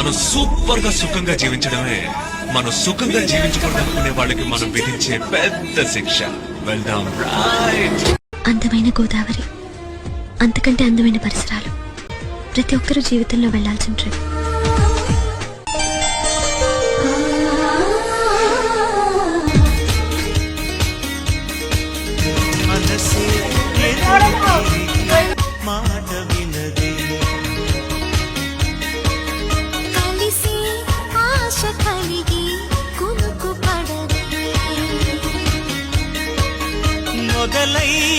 మనం సూపర్ గా సుఖంగా జీవించడమే మనం సుఖంగా జీవించుకోవాలనుకునే వాళ్ళకి మనం విధించే పెద్ద శిక్ష. వెళ్దాం రైట్. అందమైన గోదావరి, అంతకంటే అందమైన పరిసరాలు, ప్రతి ఒక్కరూ జీవితంలో వెళ్లాల్సిన ట్రిప్. మొదలై